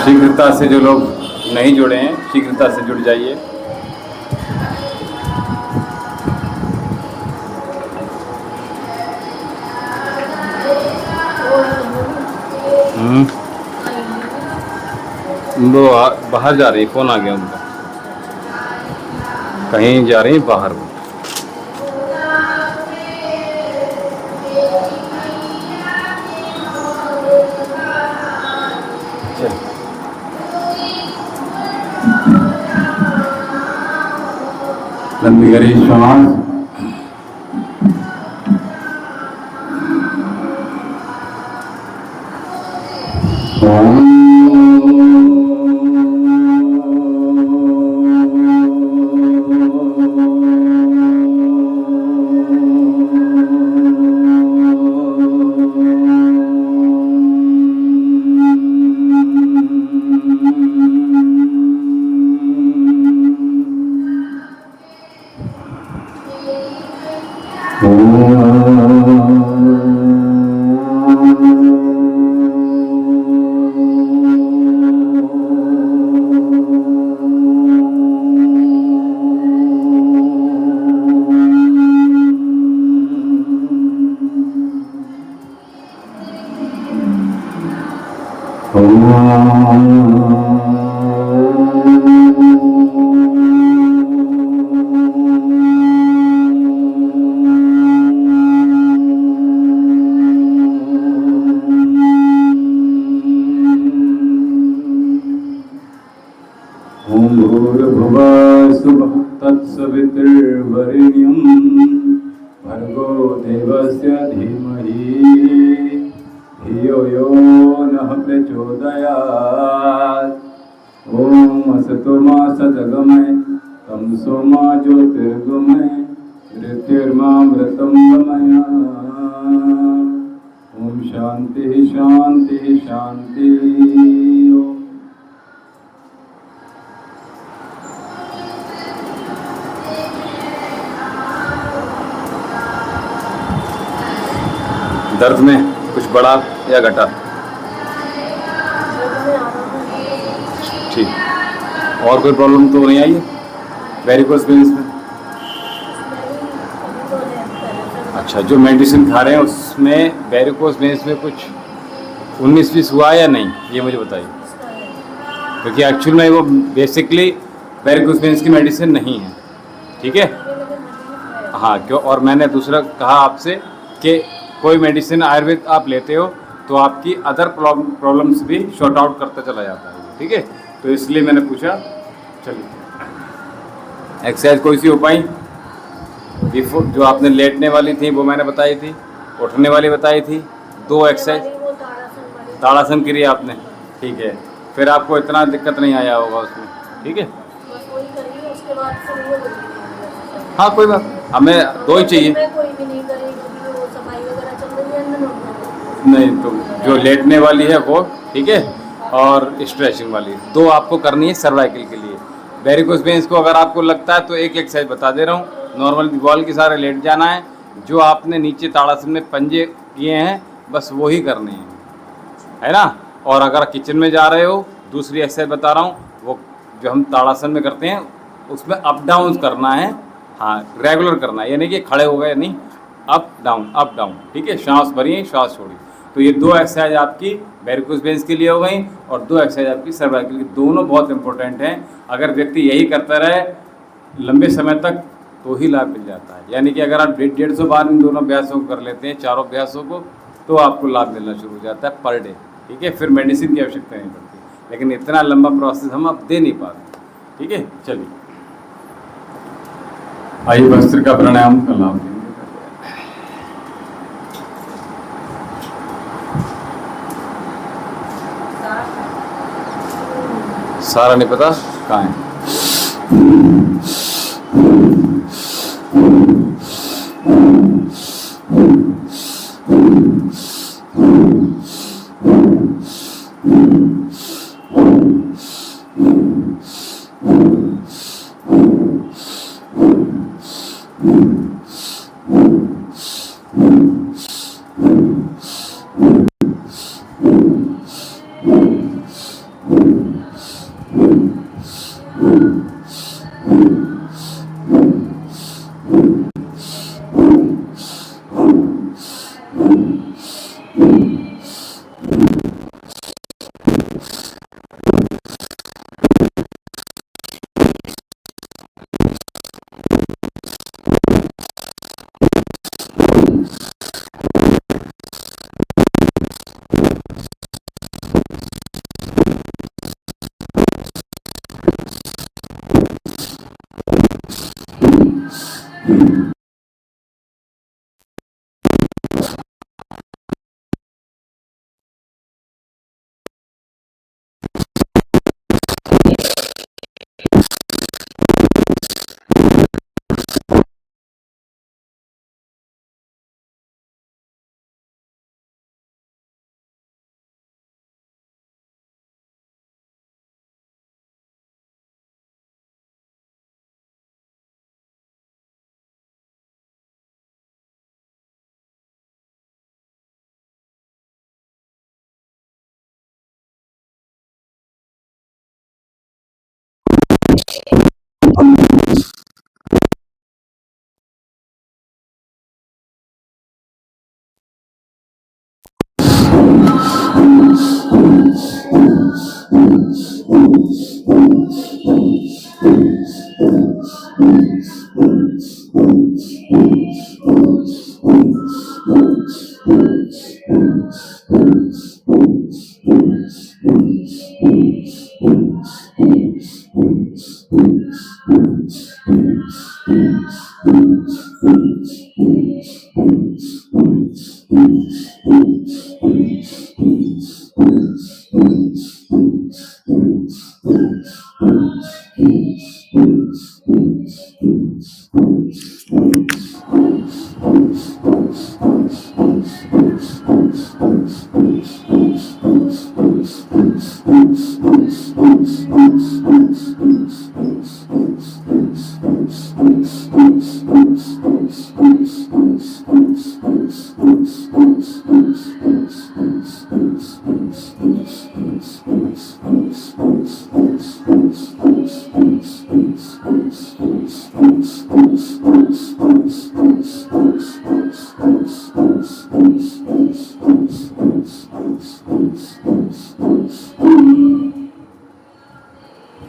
शीघ्रता से जो लोग नहीं जुड़े हैं शीघ्रता से जुड़ जाइए। वो बाहर जा रही, फ़ोन आ गया उनका, कहीं जा रही बाहर। लंबी गहरी श्वास। तत्सवितुर्वरेण्यं भर्गो देवस्य धीमहि धियो यो नः प्रचोदयात्। ॐ असतो मा सद्गमय तमसो मा ज्योतिर्गमय मृत्युर्मामृतं गमय। ॐ शान्ति शान्ति शान्ति। दर्द में कुछ बढ़ा या घटा? ठीक, और कोई प्रॉब्लम तो नहीं आई है वेरिकोस वेन्स में? अच्छा, जो मेडिसिन खा रहे हैं उसमें वेरिकोस वेन्स में कुछ 19-20 हुआ है या नहीं, ये मुझे बताइए। क्योंकि एक्चुअल में वो बेसिकली वेरिकोस वेन्स की मेडिसिन नहीं है, ठीक है? हाँ, क्यों? और मैंने दूसरा कहा आपसे कि कोई मेडिसिन आयुर्वेद आप लेते हो तो आपकी अदर प्रॉब्लम्स भी शॉर्ट आउट करता चला जाता है, ठीक है? तो इसलिए मैंने पूछा। चलिए, एक्सरसाइज कोई सी हो पाई? बिफोर जो आपने लेटने वाली थी वो मैंने बताई थी, उठने वाली बताई थी, 2 एक्सरसाइज ताड़ासन करी आपने, ठीक है? फिर आपको इतना दिक्कत नहीं आया होगा उसमें, ठीक है? हाँ, कोई बात, हमें 2 ही चाहिए। नहीं, तो जो लेटने वाली है वो, ठीक है, और स्ट्रेचिंग वाली 2 आपको करनी है सर्वाइकल के लिए। वेरिकोस वेन्स को अगर आपको लगता है तो एक एक्सरसाइज बता दे रहा हूँ, नॉर्मल बॉल के सारे लेट जाना है, जो आपने नीचे ताड़ासन में पंजे किए हैं बस वो ही करने हैं, है ना? और अगर किचन में जा रहे हो, दूसरी एक्सरसाइज बता रहा हूँ, वो जो हम ताड़ासन में करते हैं उसमें अप डाउन करना है। हाँ, रेगुलर करना है, यानी कि खड़े हो गए नहीं, अप डाउन, ठीक है? सांस भरिए, सांस छोड़िए। तो ये 2 एक्सरसाइज आपकी वेरिकोस वेन्स के लिए हो गई और 2 एक्सरसाइज आपकी सर्वाइकल की। दोनों बहुत इंपॉर्टेंट हैं। अगर व्यक्ति यही करता रहे लंबे समय तक तो ही लाभ मिल जाता है। यानी कि अगर आप 150 बार इन दोनों अभ्यासों को कर लेते हैं, चारों अभ्यासों को, तो आपको लाभ मिलना शुरू हो जाता है पर डे, ठीक है? फिर मेडिसिन की आवश्यकता नहीं पड़ती, लेकिन इतना लंबा प्रोसेस हम अब दे नहीं पाते, ठीक है? चलिए, आइए वस्त्र का प्राणायाम का लाभ लेंगे। सारा नहीं पता कहाँ है।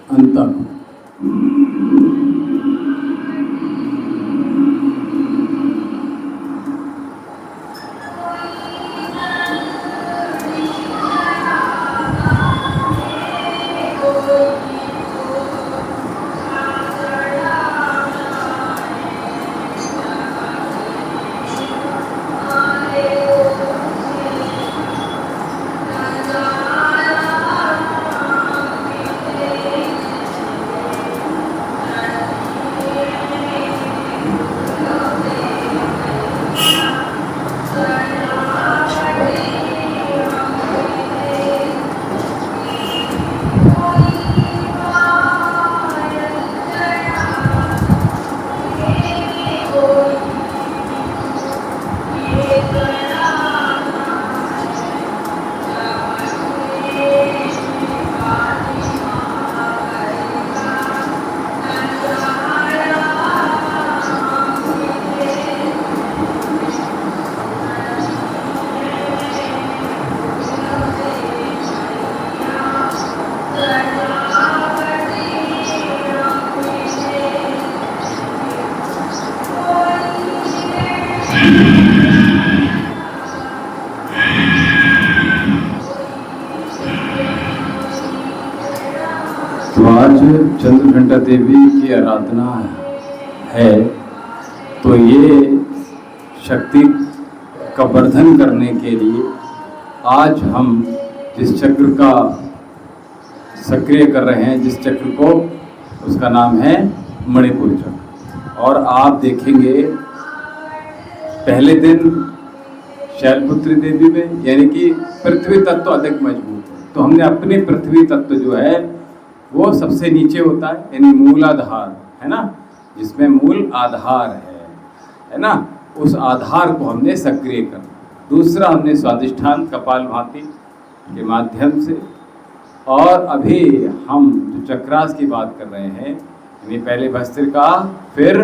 अंतर। तो आज चंद्रघंटा देवी की आराधना है, तो ये शक्ति का वर्धन करने के लिए आज हम जिस चक्र का सक्रिय कर रहे हैं, जिस चक्र को, उसका नाम है मणिपुर चक्र। और आप देखेंगे पहले दिन शैलपुत्री देवी में यानी कि पृथ्वी तत्व अधिक मजबूत है, तो हमने अपने पृथ्वी तत्व जो है वो सबसे नीचे होता है, यानी मूलाधार है ना, जिसमें मूल आधार है ना, उस आधार को हमने सक्रिय करना। दूसरा हमने स्वादिष्ठान कपालभाति के माध्यम से, और अभी हम जो चक्रास की बात कर रहे हैं, यानी पहले भस्त्रिका, फिर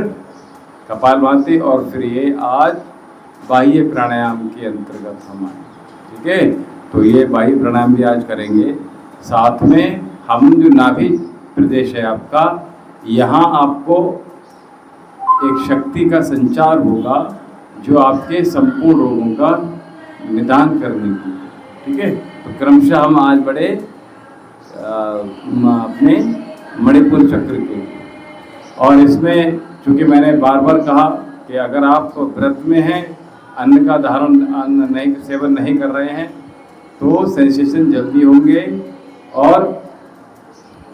कपालभाति, और फिर ये आज बाह्य प्राणायाम के अंतर्गत हम आए। ठीक है, तो ये बाह्य प्राणायाम भी आज करेंगे। साथ में हम जो नाभि प्रदेश है आपका, यहाँ आपको एक शक्ति का संचार होगा जो आपके संपूर्ण रोगों का निदान करने की। ठीक है, तो क्रमशः हम आज बढ़े अपने मणिपुर चक्र के, और इसमें क्योंकि मैंने बार बार कहा कि अगर आप व्रत में हैं, अन्न का धारण अन्न नहीं सेवन नहीं कर रहे हैं, तो सेंसेशन जल्दी होंगे। और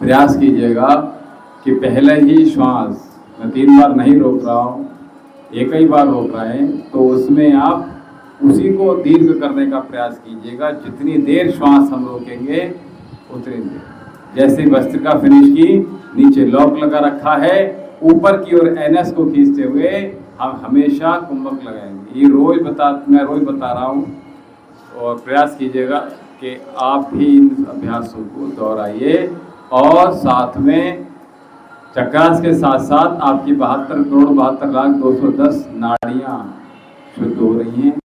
प्रयास कीजिएगा कि पहले ही श्वास, मैं 3 बार नहीं रोक रहा हूँ, एक ही बार रोक रहे हैं, तो उसमें आप उसी को दीर्घ करने का प्रयास कीजिएगा। जितनी देर श्वास हम रोकेंगे उतनी देर, जैसे वस्त्र का फिनिश की नीचे लॉक लगा रखा है, ऊपर की ओर एनएस को खींचते हुए हम हमेशा कुंभक लगाएंगे। ये मैं रोज बता रहा हूँ, और प्रयास कीजिएगा कि आप भी इन अभ्यासों को दोहराइए। और साथ में चक्रास के साथ साथ आपकी 72,72,72,210 नाड़ियाँ शुद्ध हो रही हैं।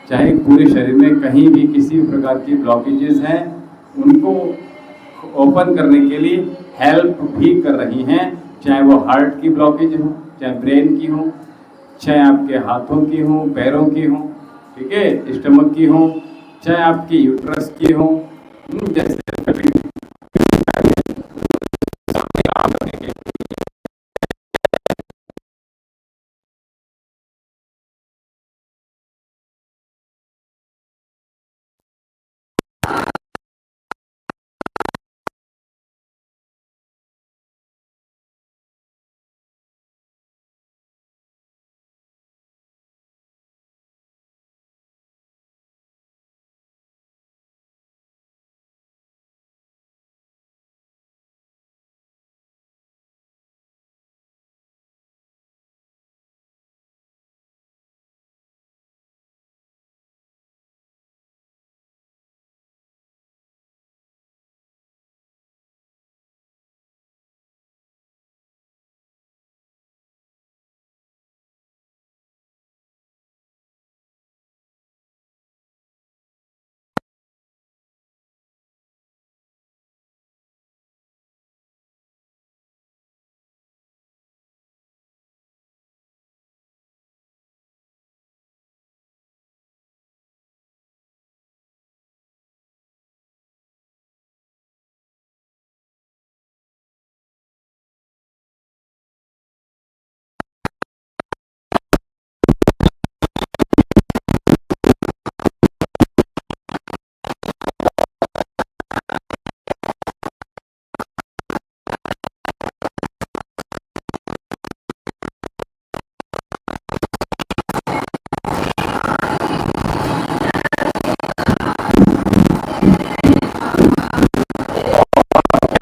चाहे पूरे शरीर में कहीं भी किसी भी प्रकार की ब्लॉकेजेस हैं, उनको ओपन करने के लिए हेल्प भी कर रही हैं। चाहे वो हार्ट की ब्लॉकेज हो, चाहे ब्रेन की हो, चाहे आपके हाथों की हो, पैरों की हो, ठीक है, स्टमक की हो, चाहे आपकी यूट्रस की हो, जैसे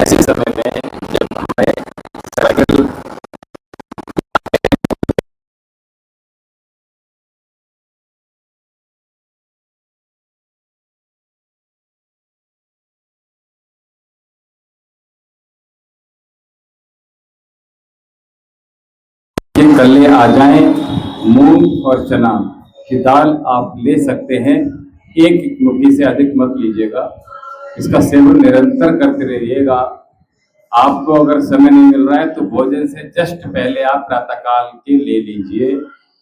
ऐसे समय में जब हमें सर्कल गले आ जाएं, मूंग और चना की दाल आप ले सकते हैं। एक मुट्ठी से अधिक मत लीजिएगा। इसका सेवन निरंतर करते रहिएगा। आपको अगर समय नहीं मिल रहा है तो भोजन से जस्ट पहले आप प्रातःकाल के ले लीजिए,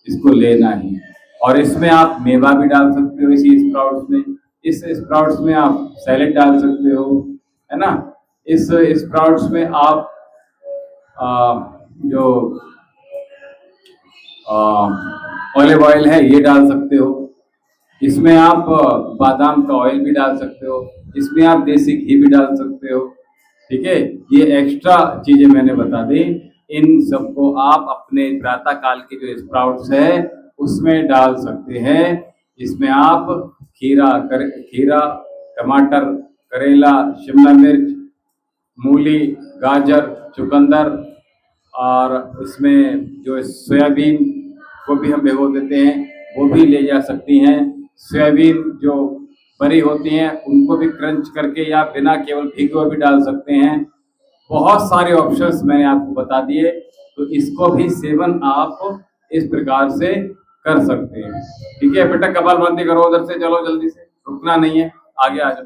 इसको लेना ही। और इसमें आप मेवा भी डाल सकते हो, इसी स्प्राउट्स में। इस स्प्राउट्स में आप सैलेड डाल सकते हो, है ना। इस स्प्राउट्स में आप जो ऑलिव ऑयल है ये डाल सकते हो। इसमें आप बादाम का ऑयल भी डाल सकते हो, इसमें आप देसी घी भी डाल सकते हो, ठीक है। ये एक्स्ट्रा चीजें मैंने बता दी। इन सबको आप अपने प्रातः काल के जो स्प्राउट्स है उसमें डाल सकते हैं। इसमें आप खीरा, टमाटर, करेला, शिमला मिर्च, मूली, गाजर, चुकंदर, और इसमें जो सोयाबीन को भी हम भिगो देते हैं, वो भी ले जा सकती हैं। सोयाबीन जो बरी होती हैं उनको भी क्रंच करके या बिना केवल भीगे हुए भी डाल सकते हैं। बहुत सारे ऑप्शंस मैंने आपको बता दिए, तो इसको भी सेवन आप इस प्रकार से कर सकते हैं, ठीक है। बेटा कपालभाति करो, उधर से चलो, जल्दी से, रुकना नहीं है, आगे आ जाओ।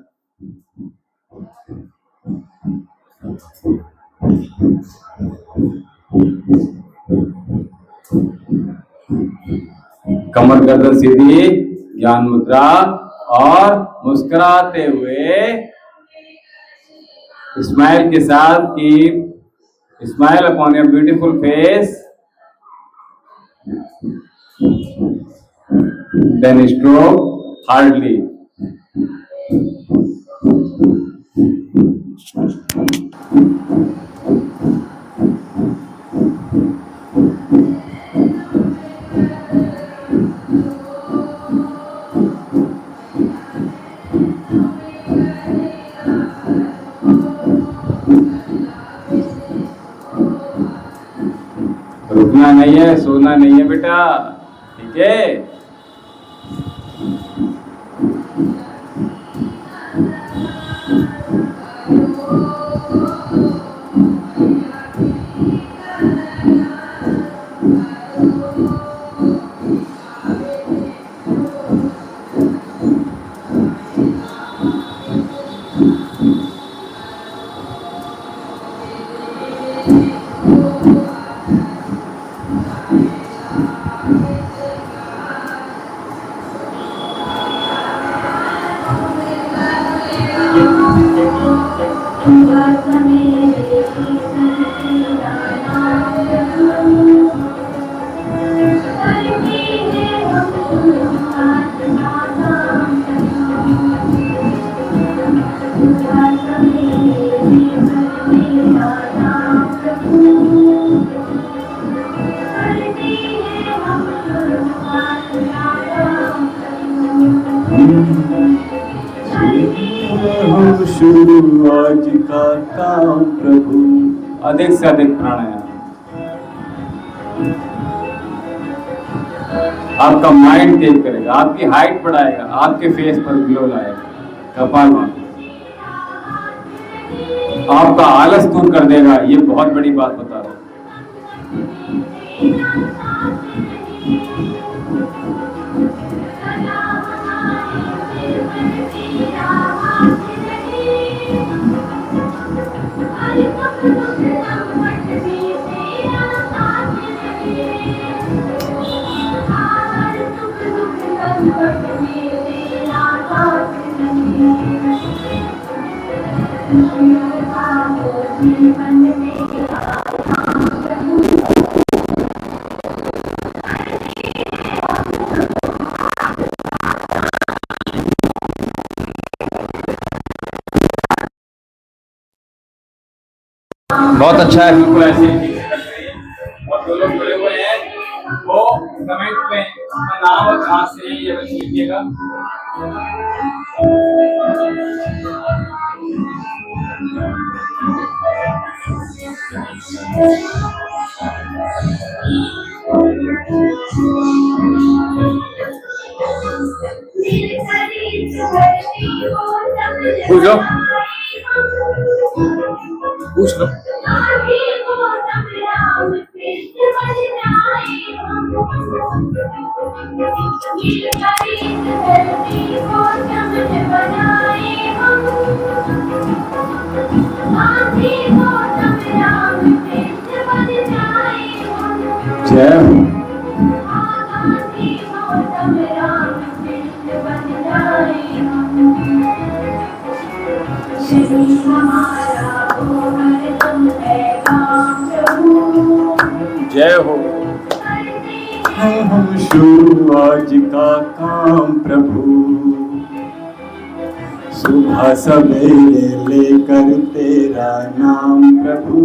कमर गर्दन सीधी, ज्ञान मुद्रा, और मुस्कुराते हुए स्माइल के साथ की smile upon your beautiful face. Then stroke hardly. रुकना नहीं है, सोना नहीं है बेटा, ठीक है। हम शुरू आज का काम प्रभु। अधिक से अधिक प्राणायाम, आपका माइंड तेज करेगा, आपकी हाइट बढ़ाएगा, आपके फेस पर ग्लो लाएगा। कपालभाति आपका आलस दूर कर देगा। ये बहुत बड़ी बात बता रहा हूं। बहुत अच्छा है, बिल्कुल ऐसे ही और जो लोग जुड़े हुए हैं वो कमेंट में अपना नाम और कहाँ से ये लिखिएगा। पूछ लो, पूछ लो। जय हो। जय हो। हम शुरू आज का काम प्रभु, सुबह सवेरे लेकर तेरा नाम प्रभु,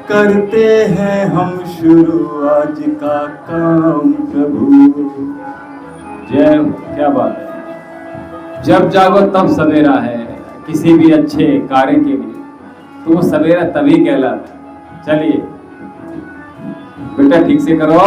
करते हैं हम शुरू आज का काम प्रभु। जय हो। क्या बात है। जब जागो तब सवेरा है किसी भी अच्छे कार्य के लिए, तो वो सवेरा तभी कहलाता है। चलिए बेटा ठीक से करो।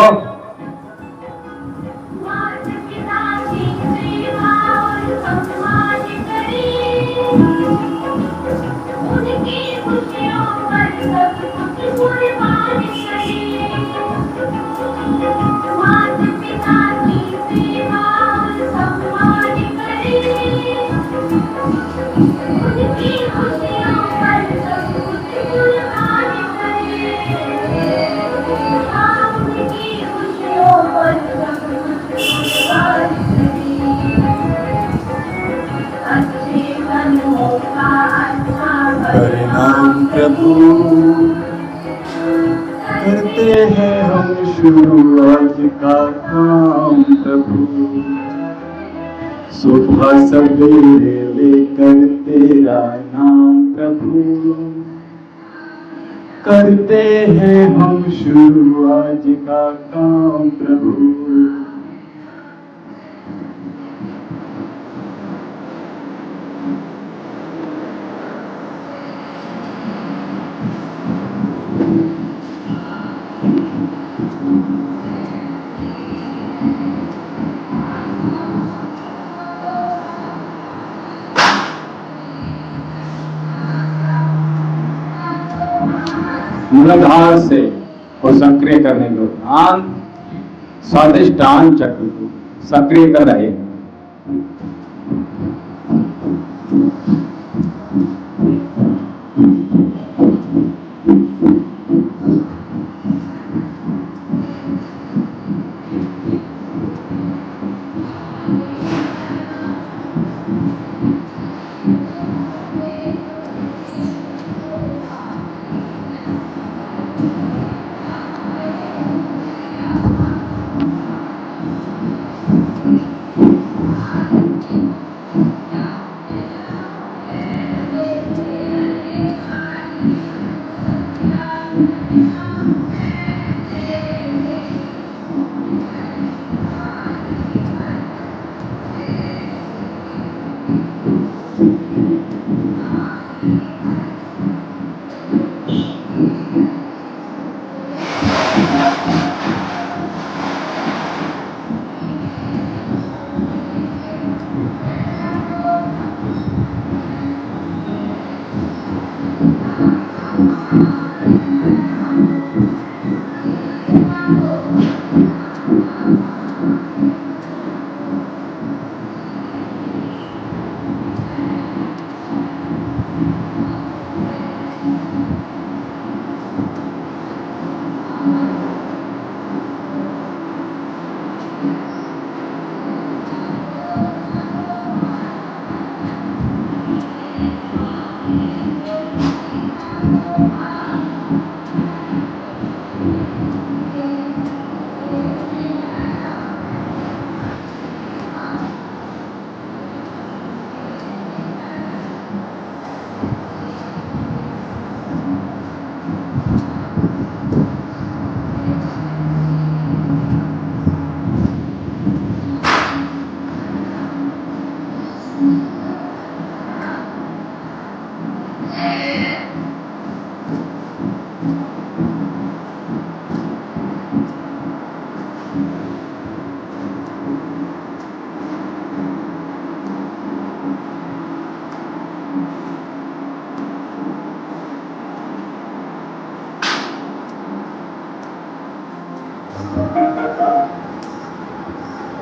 प्रभु करते हैं हम शुरू आज का काम प्रभु, सुबह सवेरे लेकर तेरा नाम प्रभु, करते हैं हम शुरू आज का काम प्रभु। मूलाधार से और सक्रिय करने दो। स्वादिष्टान चक्र को सक्रिय कर रहे हैं।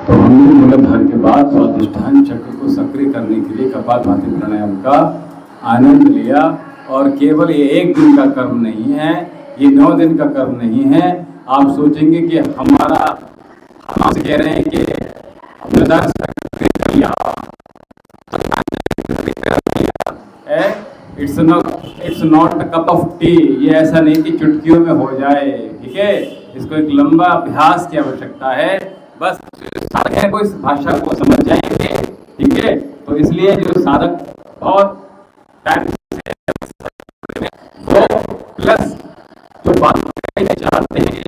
तो हमने मूलाधार के बाद स्वादिष्टान चक्र को सक्रिय करने के लिए कपालभाति प्राणायाम का आनंद लिया। और केवल ये एक दिन का कर्म नहीं है, ये 9 दिन का कर्म नहीं है। आप सोचेंगे कि हम कह रहे हैं कि मूलाधार सक्रिय कर लिया, it's not cup of T. ये ऐसा नहीं कि चुटकियों में हो जाए, ठीक है। इसको एक लंबा अभ्यास की आवश्यकता है। बस साधक है कोई भाषा को समझ जाएंगे, ठीक है। तो इसलिए जो साधक बहुत टाइम वो प्लस जो बात करना चाहते हैं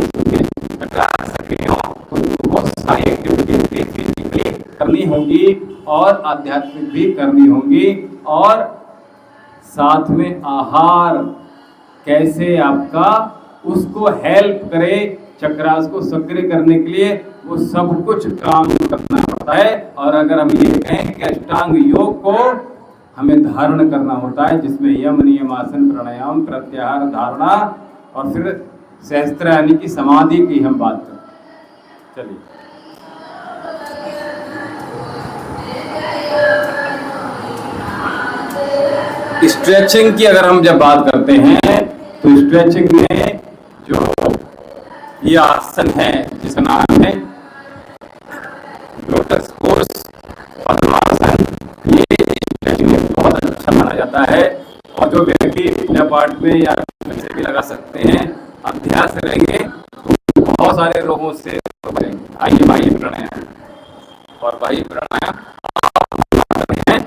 बहुत सारी एक्टिविटी फिजिकली करनी होगी और आध्यात्मिक भी करनी होगी। और साथ में आहार कैसे आपका उसको हेल्प करे चक्रास को सक्रिय करने के लिए, वो सब कुछ काम करना होता है। और अगर हम ये कहें कि अष्टांग योग को हमें धारण करना होता है, जिसमें यम नियम आसन प्राणायाम प्रत्याहार धारणा और फिर सहस्त्र यानी कि समाधि की हम बात करते हैं। चलिए स्ट्रेचिंग की अगर हम जब बात करते हैं तो स्ट्रेचिंग में जो ये आसन है जिसका नाम है लोटस पोज पद्मासन, ये स्ट्रेचिंग में बहुत अच्छा माना जाता है। और जो व्यक्ति पूजा पाठ में या से भी लगा सकते हैं अभ्यास करेंगे तो बहुत सारे रोगों से बचेंगे। आइए बाह्य प्राणायाम, और बाह्य प्राणायाम है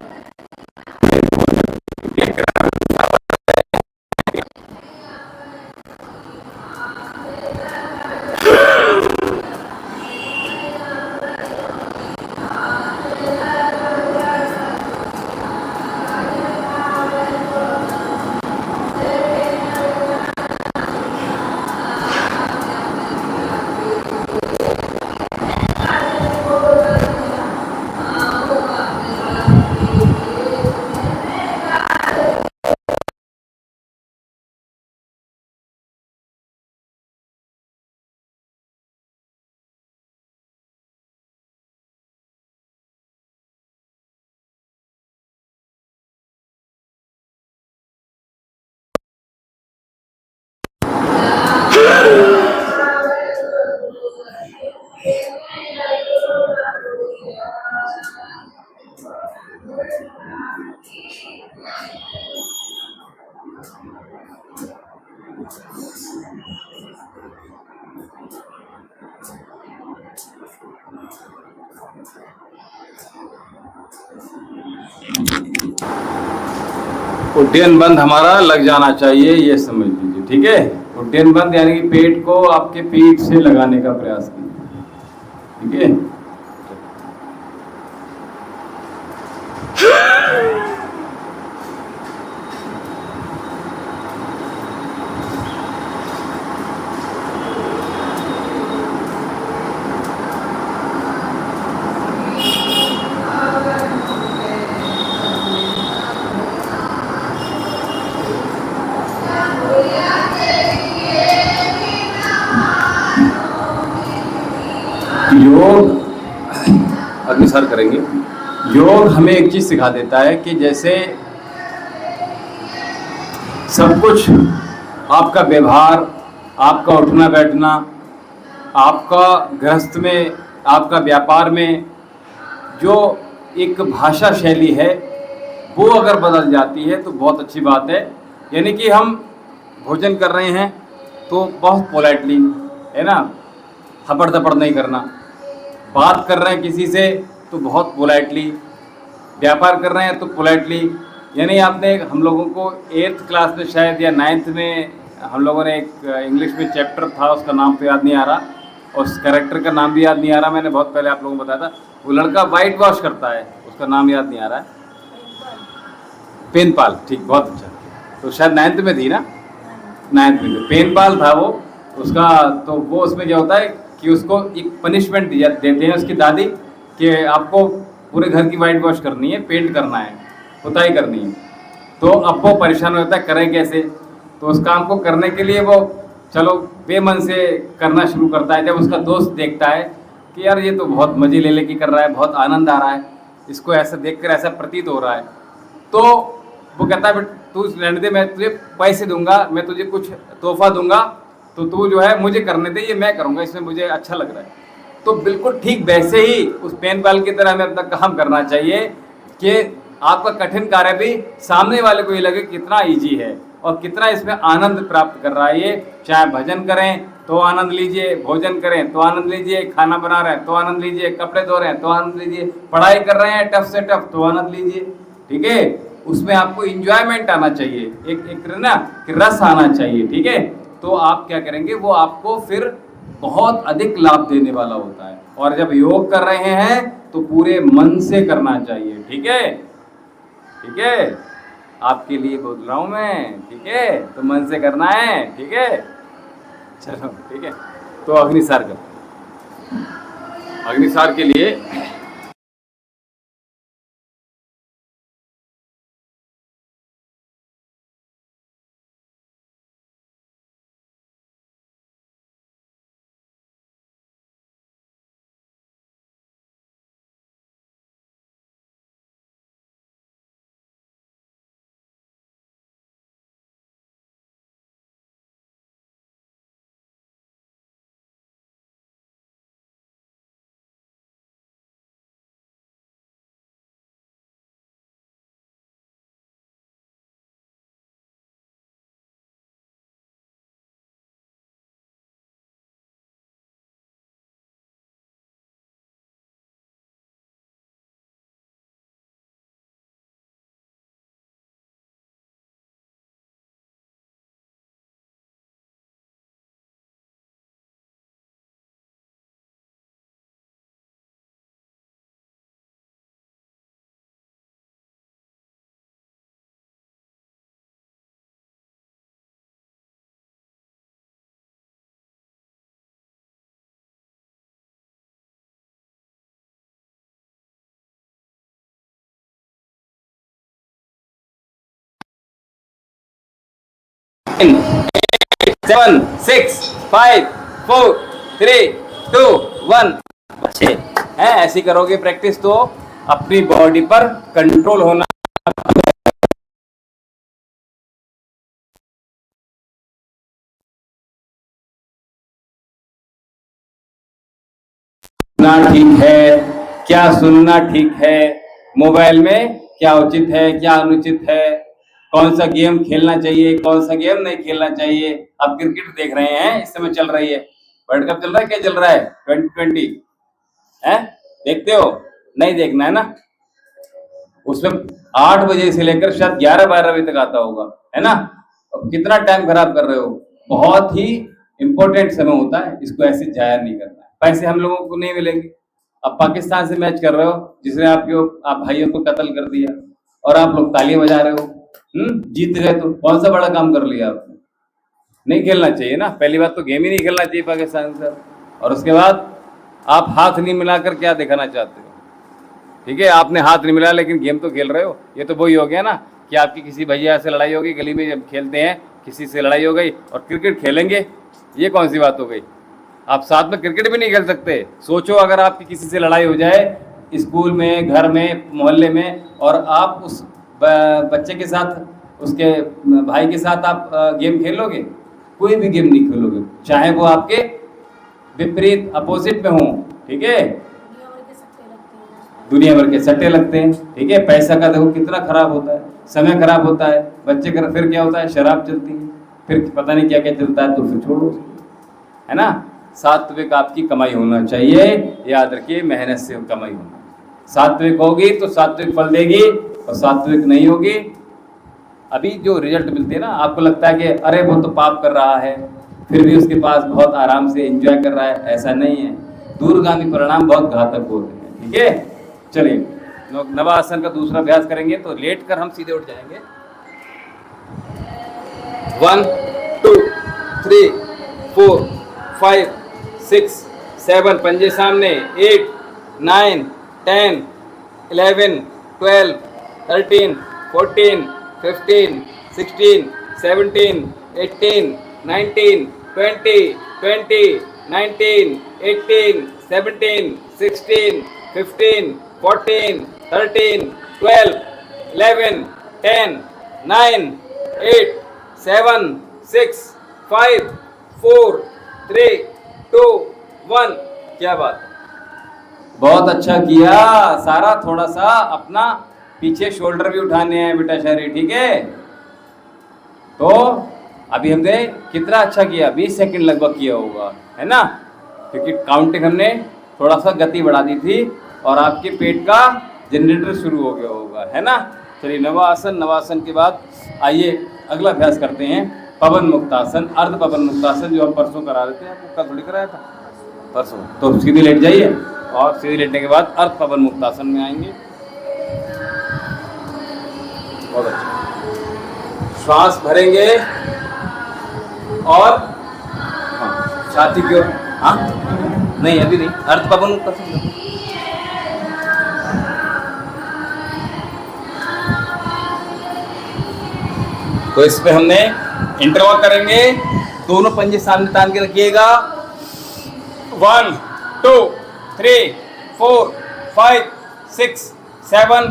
उड्डयन बंद हमारा लग जाना चाहिए, ये समझ लीजिए। ठीक है, उड्डयन बंद यानी कि पेट को आपके पीठ से लगाने का प्रयास कीजिए। ठीक है, योग अग्निसार करेंगे। योग हमें एक चीज सिखा देता है कि जैसे सब कुछ, आपका व्यवहार, आपका उठना बैठना, आपका गृहस्थ में, आपका व्यापार में जो एक भाषा शैली है वो अगर बदल जाती है तो बहुत अच्छी बात है। यानी कि हम भोजन कर रहे हैं तो बहुत पोलाइटली, है ना, हपड़ दपड़ नहीं करना। बात कर रहे हैं किसी से तो बहुत पोलाइटली, व्यापार कर रहे हैं तो पोलाइटली। यानी आपने, हम लोगों को 8th क्लास में शायद या 9th में हम लोगों ने एक इंग्लिश में चैप्टर था, उसका नाम तो याद नहीं आ रहा और उस कैरेक्टर का नाम भी याद नहीं आ रहा। मैंने बहुत पहले आप लोगों को बताया था, वो लड़का वाइट वॉश करता है, उसका नाम याद नहीं आ रहा है। पेनपाल, ठीक, बहुत अच्छा। तो शायद 9th में थी ना, 9th में पेनपाल था वो उसका। तो वो उसमें क्या होता है कि उसको एक पनिशमेंट देते हैं उसकी दादी कि आपको पूरे घर की वाइट वॉश करनी है, पेंट करना है, पुताई करनी है। तो अब वो परेशान होता है करें कैसे। तो उस काम को करने के लिए वो चलो बेमन से करना शुरू करता है। जब उसका दोस्त देखता है कि यार ये तो बहुत मजे ले लेके कर रहा है, बहुत आनंद आ रहा है, इसको ऐसा देखकर ऐसा प्रतीत हो रहा है, तो वो कहता है बेट तू रहने दे, मैं तुझे पैसे दूंगा, मैं तुझे कुछ तोहफा दूंगा, तो तू जो है मुझे करने दे, ये मैं करूंगा, इसमें मुझे अच्छा लग रहा है। तो बिल्कुल ठीक वैसे ही उस पेन पाल की तरह हमें अपना काम करना चाहिए कि आपका कठिन कार्य भी सामने वाले को ये लगे कितना इजी है और कितना इसमें आनंद प्राप्त कर रहा है ये। चाहे भजन करें तो आनंद लीजिए, भोजन करें तो आनंद लीजिए, खाना बना रहे हैं तो आनंद लीजिए, कपड़े धो रहे हैं तो आनंद लीजिए, पढ़ाई कर रहे हैं टफ से टफ तो आनंद लीजिए। ठीक है, उसमें आपको इंजॉयमेंट आना चाहिए, एक ना कि रस आना चाहिए। ठीक है, तो आप क्या करेंगे, वो आपको फिर बहुत अधिक लाभ देने वाला होता है। और जब योग कर रहे हैं तो पूरे मन से करना चाहिए। ठीक है, ठीक है, आपके लिए बोल रहा हूं मैं। ठीक है, तो मन से करना है। ठीक है, चलो ठीक है। तो अग्निसार कर, अग्निसार के लिए 7 6 5 4 3 2 1। अच्छे हैं, ऐसी करोगे प्रैक्टिस तो अपनी बॉडी पर कंट्रोल होना ठीक है, क्या सुनना ठीक है, मोबाइल में क्या उचित है क्या अनुचित है, कौन सा गेम खेलना चाहिए कौन सा गेम नहीं खेलना चाहिए। आप क्रिकेट देख रहे हैं, इस समय चल रही है, वर्ल्ड कप चल रहा है, क्या चल रहा है 2020 है, देखते हो? नहीं देखना है ना, उसमें 8 बजे से लेकर शायद 11-12 बजे तक आता होगा, है ना। अब कितना टाइम खराब कर रहे हो, बहुत ही इंपॉर्टेंट समय होता है, इसको ऐसे जाया नहीं करना है। पैसे हम लोगों को नहीं मिलेंगे। अब पाकिस्तान से मैच कर रहे हो जिसने आप भाइयों को कत्ल कर दिया और आप लोग तालियां बजा रहे हो, जीत गए, तो कौन सा बड़ा काम कर लिया आपने। नहीं खेलना चाहिए ना, पहली बात तो गेम ही नहीं खेलना चाहिए पाकिस्तान से, और उसके बाद आप हाथ नहीं मिलाकर क्या दिखाना चाहते हो। ठीक है, आपने हाथ नहीं मिलाया लेकिन गेम तो खेल रहे हो। ये तो वही हो गया ना कि आपकी किसी भैया से लड़ाई होगी, गली में जब खेलते हैं किसी से लड़ाई हो गई और क्रिकेट खेलेंगे, ये कौन सी बात हो गई। आप साथ में क्रिकेट भी नहीं खेल सकते। सोचो अगर आपकी किसी से लड़ाई हो जाए स्कूल में, घर में, मोहल्ले में, और आप उस बच्चे के साथ, उसके भाई के साथ आप गेम खेलोगे, कोई भी गेम नहीं खेलोगे, चाहे वो आपके विपरीत अपोजिट में हो। ठीक है, दुनिया भर के सट्टे लगते हैं। ठीक है, पैसा का देखो कितना खराब होता है, समय खराब होता है, बच्चे का फिर क्या होता है, शराब चलती है, फिर पता नहीं क्या क्या चलता है, तो फिर छोड़ो, है ना। सात्विक आपकी कमाई होना चाहिए, याद रखिए, मेहनत से कमाई होना। सात्विक होगी तो सात्विक फल देगी, और सात्विक नहीं होगी, अभी जो रिजल्ट मिलते हैं ना, आपको लगता है कि अरे वो तो पाप कर रहा है फिर भी उसके पास बहुत आराम से एंजॉय कर रहा है, ऐसा नहीं है। दूरगामी परिणाम बहुत घातक होते हैं। ठीक है, चलिए नवासन का दूसरा अभ्यास करेंगे, तो लेट कर हम सीधे उठ जाएंगे। 1 2 3 4 5 6 7, पंजे सामने, 8 9 10 11 12 13 14 15 16 17 18 19 20 20 19 18 17 16 15 14 13 12 11 10 9 8 7 6 5 4 3 2 1। क्या बात, बहुत अच्छा किया सारा। थोड़ा सा अपना पीछे शोल्डर भी उठाने हैं बेटा शरीर। ठीक है, तो अभी हमने कितना अच्छा किया, 20 सेकंड लगभग किया होगा, है ना, क्योंकि काउंटिंग हमने थोड़ा सा गति बढ़ा दी थी और आपके पेट का जनरेटर शुरू हो गया होगा, है ना। चलिए नवासन, नवासन के बाद आइए अगला अभ्यास करते हैं, पवन मुक्तासन, अर्ध पवन मुक्तासन, जो हम परसों करा रहे थे, आपको कल थोड़ी कराया था, परसों। तो सीधी लेट जाइए और सीधी लेटने के बाद अर्ध पवन मुक्तासन में आएंगे। बहुत अच्छा, श्वास भरेंगे और छाती की ओर, हाँ नहीं अभी नहीं, अर्ध पवन मुक्तासन। तो इस पे हमने इंटरवॉल करेंगे, दोनों पंजे सामने तान के रखिएगा। 1 2 3 4 5 6 7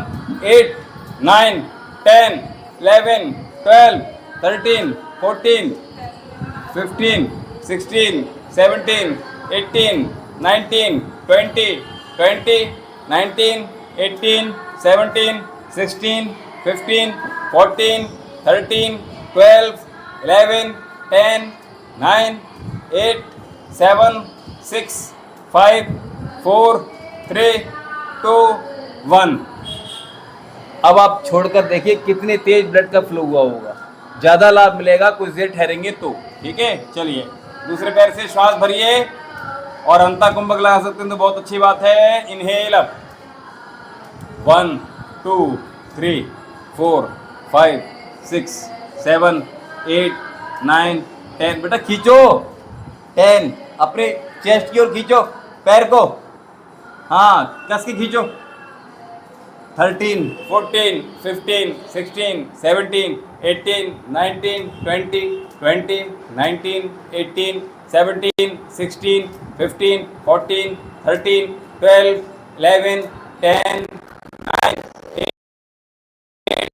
8 9 10 11 12 13 14 15 16 17 18 19 20 20 19 18 17 16 15 14 13 12 11 10 9 8 7 6 5 4 3 2 1। अब आप छोड़कर देखिए कितने तेज ब्लड का फ्लो हुआ होगा, ज़्यादा लाभ मिलेगा कुछ देर ठहरेंगे तो। ठीक है, चलिए दूसरे पैर से श्वास भरिए और अंता कुंभक लगा सकते हैं तो बहुत अच्छी बात है। Inhale up, 1 2 3 4 5 6 7 8 9 10। बेटा खींचो, 10 अपने चेस्ट की ओर खींचो पैर को, हाँ कस के खींचो। 13 14 15 16 17 18, 19, 20, 20, 19, 18, 17, 16, 15, 14, 13, 12, 11, 10, 9, 8, 5,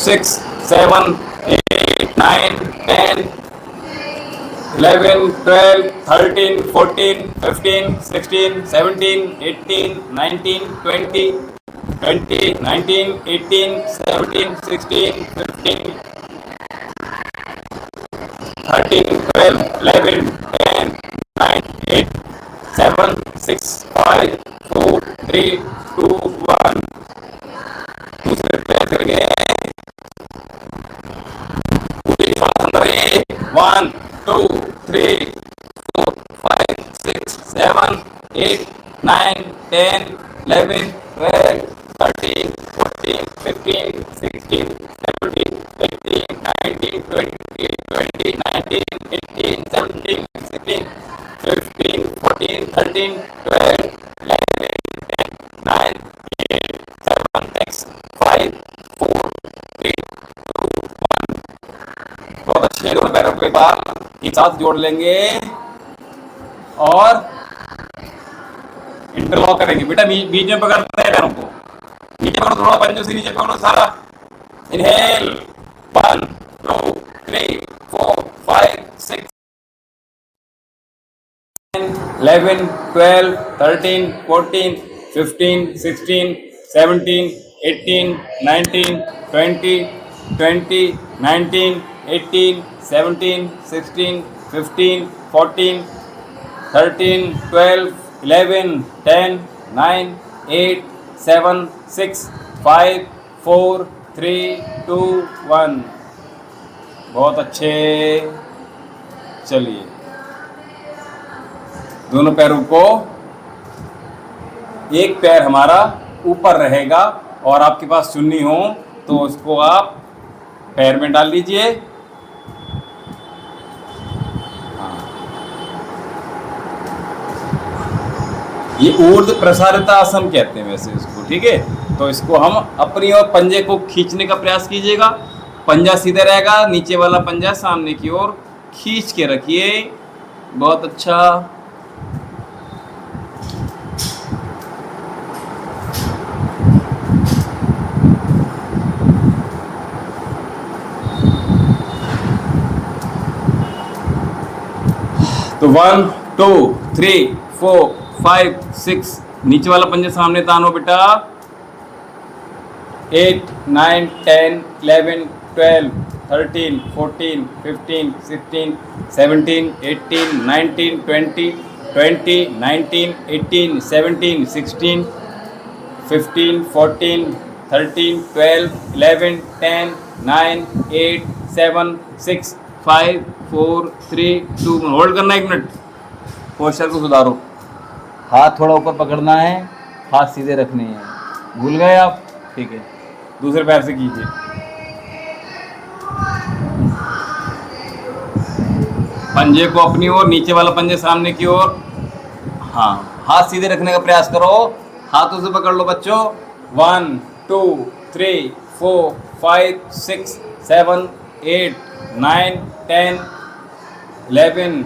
6, 7, 8, 9, 10, 11, 12, 13, 14, 15, 16, 17, 18, 19, 20, 20, 19, 18, 17, 16, 15, 13, 12, 11, 10, 9, 8, 7, 6, 5, 4, 3, 2, 1. दूसरे पैर करके पूरी श्वास अंदर है. 1, 2, 3, 4, 5, 6, 7, 8, 9, 10, 11, 12, 13, 14, 15, 16, 17, 18, 19, 20, 20, 19, 18, 17, 16, 15, 14, 13, 12, 11, 10, 9, 8, 7, 6, 5, 4, 3, 2, 1. बहुत अच्छे. दोनों पैरों के बाल एक साथ जोड़ लेंगे और इंटरलॉक करेंगे. बेटा बीच में पकड़ते हैं पैरों को. नीचे पकड़ो, थोड़ा पंजों से नीचे पकड़ो सारा. इनहेल. 1, 2, 3, 4, 5, 6, 11, 12, 13, 14, 15, 16, 17, 18, 19, 20, 20, 19, 18, 17, 16, 15, 14, 13, 12, 11, 10, 9, 8, 7, 6, 5, 4, 3, 2, 1. बहुत अच्छे. चलिए, दोनों पैरों को, एक पैर हमारा ऊपर रहेगा और आपके पास चुन्नी हो तो उसको आप पैर में डाल लीजिए. ये ऊर्ध्व प्रसारिता आसन कहते हैं वैसे इसको. ठीक है, तो इसको हम अपनी और पंजे को खींचने का प्रयास कीजिएगा. पंजा सीधा रहेगा, नीचे वाला पंजा सामने की ओर खींच के रखिए. बहुत अच्छा. तो 1, 2, 3, 4, 5, 6. नीचे वाला पंजा सामने तानो बेटा. 8, 9, 10, 11, 12, 13, 14, 15, 16, 17, 18, 19, 20, 20, 19, 18, 17, 16, 15, 14, 13, 12, 11, 10, 9, 8, 7, 6, 5, 4, 3, 2. होल्ड करना 1 मिनट. पोस्चर को सुधारो. हाथ थोड़ा ऊपर पकड़ना है, हाथ सीधे रखने हैं. भूल गए आप? ठीक है, दूसरे पैर से कीजिए. पंजे को अपनी ओर, नीचे वाला पंजे सामने की ओर। हाँ, हाथ सीधे रखने का प्रयास करो, हाथों से पकड़ लो बच्चों। 1 2 3 4 5 6 7 8 9 10 11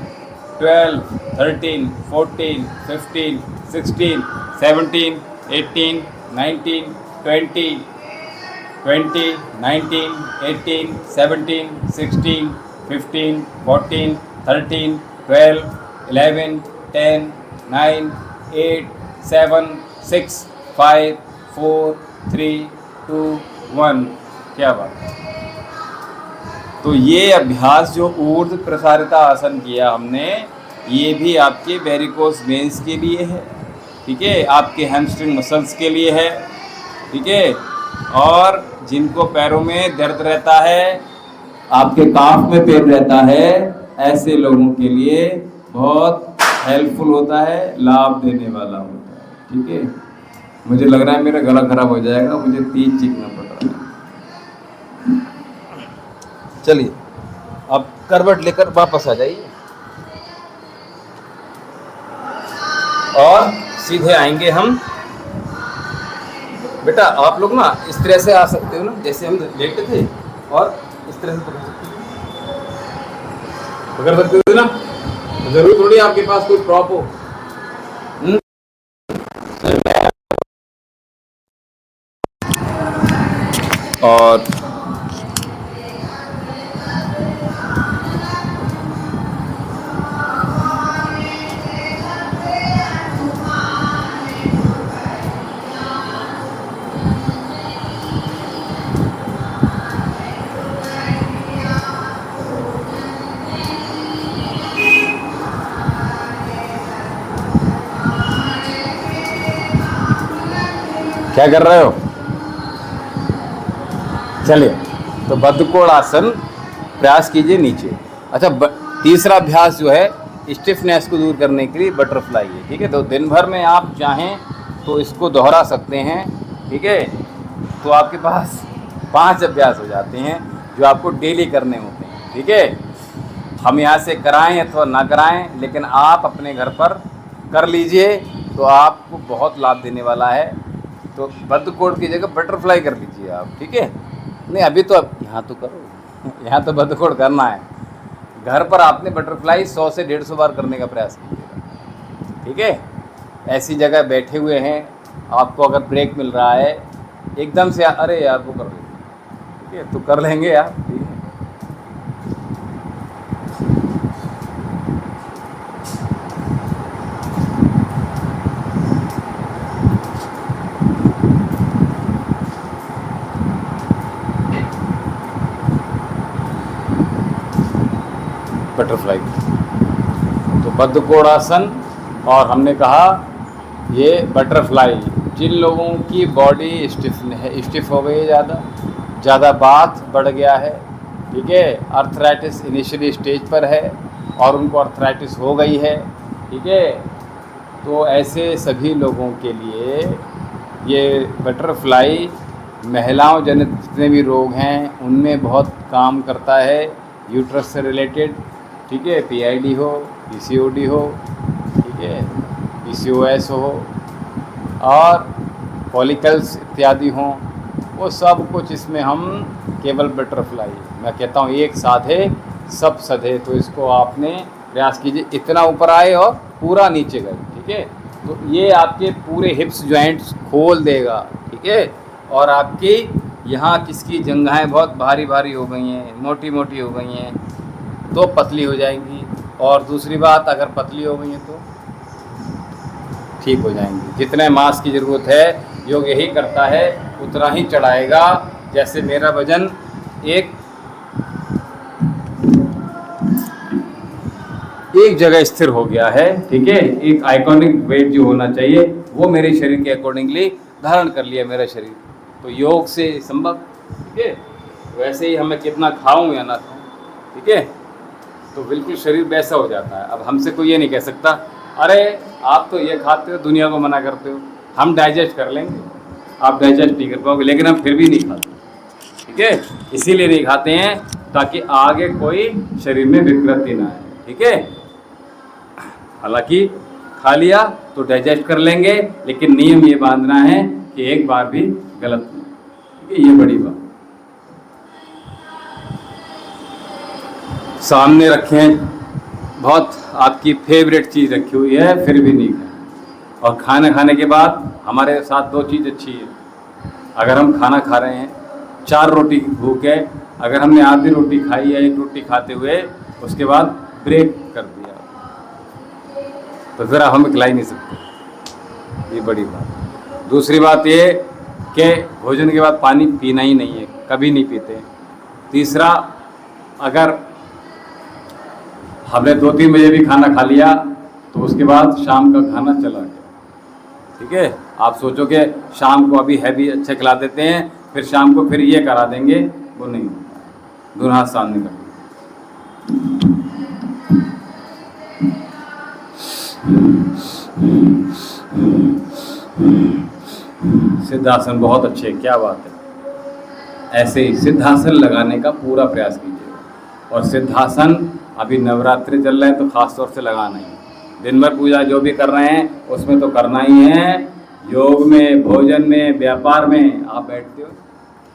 12 13 14 15 16 17 18 19 20 20 19 18 17 16 15 14 13 12 11 10 9 8 7 6 5 4 3 2 1। क्या बात। तो ये अभ्यास जो ऊर्ध्व प्रसारिता आसन किया हमने, ये भी आपके वेरिकोस वेन्स के लिए है, ठीक है, आपके हैमस्ट्रिंग मसल्स के लिए है, ठीक है। और जिनको पैरों में दर्द रहता है, आपके काफ में पेन रहता है, ऐसे लोगों के लिए बहुत हेल्पफुल होता है, लाभ देने वाला होता है, ठीक है। मुझे लग रहा है मेरा गला खराब हो जाएगा, मुझे तेज चीखना पड़ रहा है। चलिए अब करवट लेकर वापस आ जाइए और सीधे आएंगे हम। बेटा आप लोग ना इस तरह से आ सकते हो ना, जैसे हम लेटे थे, और इस तरह से पकड़ सकते हो ना। जरूर थोड़ी आपके पास कोई प्रॉप हो। और क्या कर रहे हो? चलिए, तो बद्धकोण आसन प्रयास कीजिए नीचे। अच्छा, तीसरा अभ्यास जो है स्टिफनेस को दूर करने के लिए बटरफ्लाई है, ठीक है। तो दिन भर में आप चाहें तो इसको दोहरा सकते हैं, ठीक है। तो आपके पास 5 अभ्यास हो जाते हैं जो आपको डेली करने होते हैं, ठीक है। हम यहाँ से कराएं अथवा ना कराएं, लेकिन आप अपने घर पर कर लीजिए तो आपको बहुत लाभ देने वाला है। तो बद्धकोण की जगह बटरफ्लाई कर लीजिए आप, ठीक है। नहीं अभी तो अब यहाँ तो करो, यहाँ तो बद्धकोण करना है। घर पर आपने बटरफ्लाई 100 से 150 बार करने का प्रयास कीजिएगा, ठीक है। ऐसी जगह बैठे हुए हैं, आपको अगर ब्रेक मिल रहा है, एकदम से अरे यार वो कर लेंगे, ठीक है, तो कर लेंगे यार, ठीक है। बटरफ्लाई, तो बद्धकोणासन। और हमने कहा ये बटरफ्लाई, जिन लोगों की बॉडी स्टिफ हो गई है, ज़्यादा बात बढ़ गया है, ठीक है, अर्थराइटिस इनिशियली स्टेज पर है और उनको अर्थराइटिस हो गई है, ठीक है, तो ऐसे सभी लोगों के लिए ये बटरफ्लाई महिलाओं जनित जितने भी रोग हैं उनमें बहुत काम करता है, यूट्रस से रिलेटेड, ठीक है, PID हो, PCOD हो, ठीक है, PCOS हो और फॉलिकल्स इत्यादि हों, वो सब कुछ इसमें हम केवल बटरफ्लाई, मैं कहता हूँ एक साधे सब सधे। तो इसको आपने प्रयास कीजिए इतना ऊपर आए और पूरा नीचे गए, ठीक है। तो ये आपके पूरे हिप्स जॉइंट्स खोल देगा, ठीक है। और आपकी यहाँ किसकी जंघाएं बहुत भारी भारी हो गई हैं, मोटी मोटी हो गई हैं, तो पतली हो जाएंगी। और दूसरी बात, अगर पतली हो गई हैं तो ठीक हो जाएंगी। जितने मांस की ज़रूरत है योग यही करता है, उतना ही चढ़ाएगा। जैसे मेरा वजन एक जगह स्थिर हो गया है, ठीक है, एक आइकॉनिक वेट जो होना चाहिए वो मेरे शरीर के अकॉर्डिंगली धारण कर लिया मेरा शरीर, तो योग से संभव, ठीक है। वैसे ही हमें कितना खाऊं या ना खाऊं, ठीक है, तो बिल्कुल शरीर वैसा हो जाता है। अब हमसे कोई ये नहीं कह सकता अरे आप तो ये खाते हो, दुनिया को मना करते हो। हम डाइजेस्ट कर लेंगे, आप डाइजेस्ट नहीं कर पाओगे, लेकिन हम फिर भी नहीं खाते, ठीक है। इसीलिए नहीं खाते हैं ताकि आगे कोई शरीर में विकृति ना आए, ठीक है। हालांकि खा लिया तो डाइजेस्ट कर लेंगे, लेकिन नियम ये बांधना है कि एक बार भी गलत नहीं, ठीक है। ये बड़ी बात। सामने रखें, बहुत आपकी फेवरेट चीज़ रखी हुई है, फिर भी नहीं खाएं। और खाना खाने के बाद हमारे साथ दो चीज़ अच्छी है, अगर हम खाना खा रहे हैं, 4 रोटी की भूख है, अगर हमने आधी रोटी खाई है 1 रोटी खाते हुए, उसके बाद ब्रेक कर दिया, तो फिर आप हमें खिला ही नहीं सकते। ये बड़ी बात। दूसरी बात ये कि भोजन के बाद पानी पीना ही नहीं है, कभी नहीं पीते। तीसरा, अगर हमने 2-3 बजे भी खाना खा लिया तो उसके बाद शाम का खाना चला गया, ठीक है। आप सोचो कि शाम को अभी हैवी अच्छा खिला देते हैं, फिर शाम को फिर ये करा देंगे, वो नहीं होता। दोनों हाथ सामने कर, सिद्धासन बहुत अच्छे, क्या बात है। ऐसे ही सिद्धासन लगाने का पूरा प्रयास कीजिएगा। और सिद्धासन अभी नवरात्रि चल रहे हैं तो खास तौर से लगाना ही है। दिन भर पूजा जो भी कर रहे हैं उसमें तो करना ही है। योग में, भोजन में, व्यापार में आप बैठते हो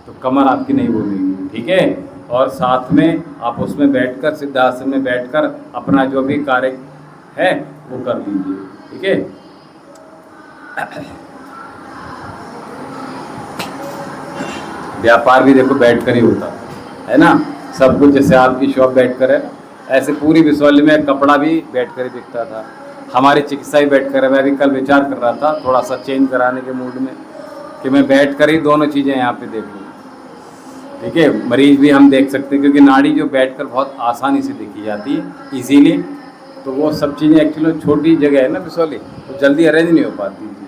तो कमर आपकी नहीं बोलेगी, ठीक है। और साथ में आप उसमें बैठकर, सिद्धासन में बैठकर अपना जो भी कार्य है वो कर लीजिए, ठीक है। व्यापार भी देखो बैठकर ही होता है ना, सब कुछ। जैसे आपकी शॉप बैठकर है, ऐसे पूरी बिसौली में कपड़ा भी बैठकर ही बिकता था, हमारी चिकित्सा भी बैठकर है। मैं भी कल विचार कर रहा था थोड़ा सा चेंज कराने के मूड में कि मैं बैठकर ही दोनों चीज़ें यहाँ पे देख लूँ, ठीक है। मरीज भी हम देख सकते हैं, क्योंकि नाड़ी जो बैठकर बहुत आसानी से देखी जाती है, इजीली। तो वो सब चीज़ें एक्चुअली छोटी जगह है ना बिसौली, तो जल्दी अरेंज नहीं हो पाती चीज़ें।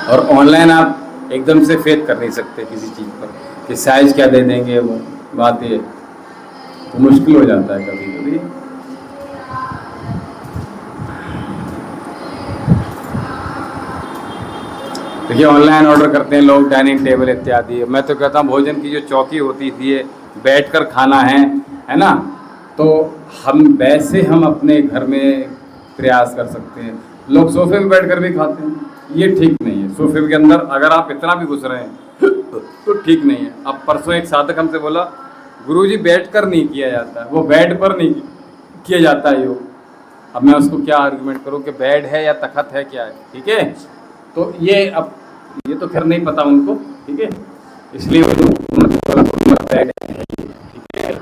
और ऑनलाइन आप एकदम से फेथ कर नहीं सकते किसी चीज़ पर कि साइज क्या दे देंगे, वो बात ये तो मुश्किल हो जाता है कभी कभी। देखिए ऑनलाइन ऑर्डर करते हैं लोग, डाइनिंग टेबल इत्यादि। मैं तो कहता हूँ भोजन की जो चौकी होती थी, बैठकर खाना है ना, तो हम अपने घर में प्रयास कर सकते हैं। लोग सोफे पे बैठकर भी खाते हैं, ये ठीक नहीं है। सोफे के अंदर अगर आप इतना भी घुस रहे हैं तो ठीक नहीं है। अब परसों एक साधक हमसे बोला, गुरुजी बैठकर नहीं किया जाता है, वो बेड पर नहीं किया जाता है योग। अब मैं उसको क्या आर्गुमेंट करूं कि बेड है या तखत है, क्या है, ठीक है। तो ये तो खैर नहीं पता उनको, ठीक है, इसलिए बेड है, ठीक है।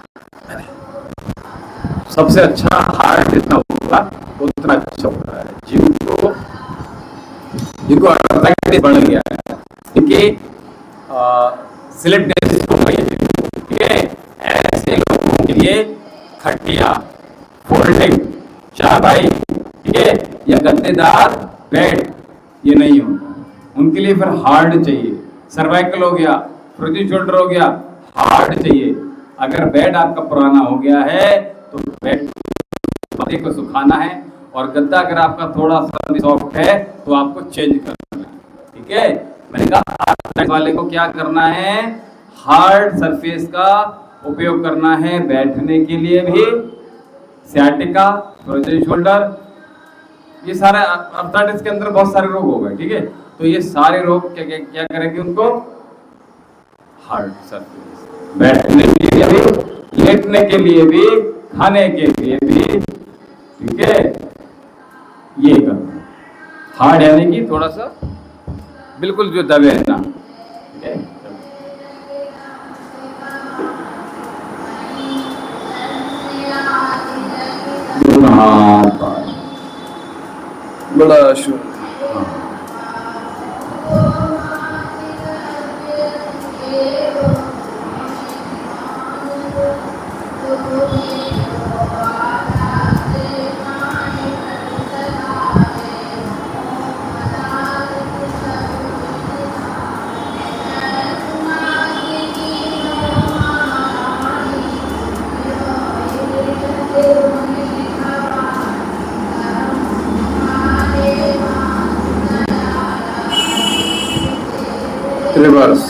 सबसे अच्छा हार्ट जितना होगा उतना अच्छा होता है। जिनको आर्थराइटिस बढ़ गया है, ठीक है, स्लिप डिस्क हो गई है, ठीक है, ऐसे लोगों के लिए खटिया, फोल्डिंग चारपाई, ठीक है, या गद्देदार बेड ये नहीं होता। उनके लिए फिर हार्ड चाहिए। सर्वाइकल हो गया, फ्रोजन शोल्डर हो गया, हार्ड चाहिए। अगर बेड आपका पुराना हो गया है तो बेड को सुखाना है, और गद्दा अगर आपका थोड़ा सा सॉफ्ट है तो आपको चेंज करना है, ठीक है। मैंने कहा आर्थराइटिस वाले को क्या करना है, हार्ड सरफेस का उपयोग करना है, बैठने के लिए भी। सियाटिका, फ्रोजन शोल्डर, ये सारे आर्थराइटिस के अंदर बहुत सारे रोग हो गए, ठीक है। तो ये सारे रोग क्या करेंगे उनको, हार्ड सरफेस, बैठने के लिए भी, लेटने के लिए भी, खाने के लिए भी, ठीक है। ये करना हार्ड यानी कि थोड़ा सा बिल्कुल जो दबे है ना, ठीक है। बड़ा शुभ रिवर्स।